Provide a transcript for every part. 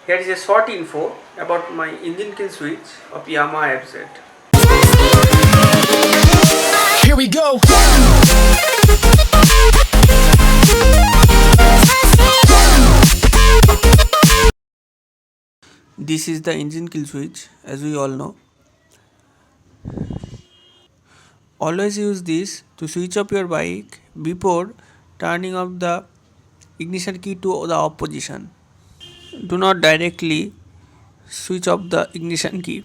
Here is a short info about my engine kill switch of Yamaha FZ. Here we go. This is the engine kill switch, as we all know. Always use this to switch off your bike before turning off the ignition key to the off position. Do not directly switch off the ignition key.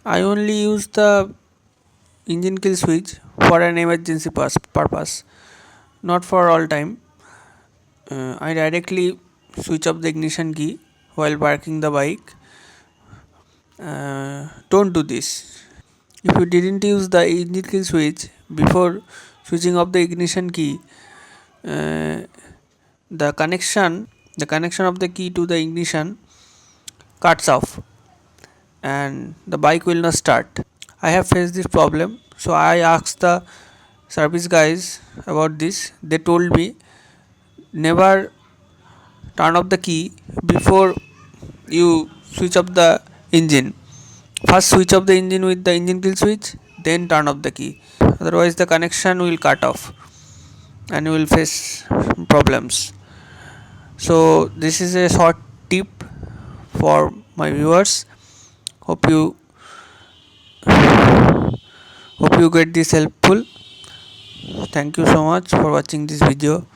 I only use the engine kill switch for an emergency purpose, not for all time. I directly switch off the ignition key while parking the bike. Don't do this. If you didn't use the engine kill switch before switching off the ignition key, the connection of the key to the ignition cuts off and the bike will not start. I have faced this problem, so I asked the service guys about this. They told me never turn off the key before you switch off the engine. First switch off the engine with the engine kill switch, then turn off the key. Otherwise the connection will cut off and you will face problems. So this is a short tip for my viewers. Hope you get this helpful. Thank you so much for watching this video.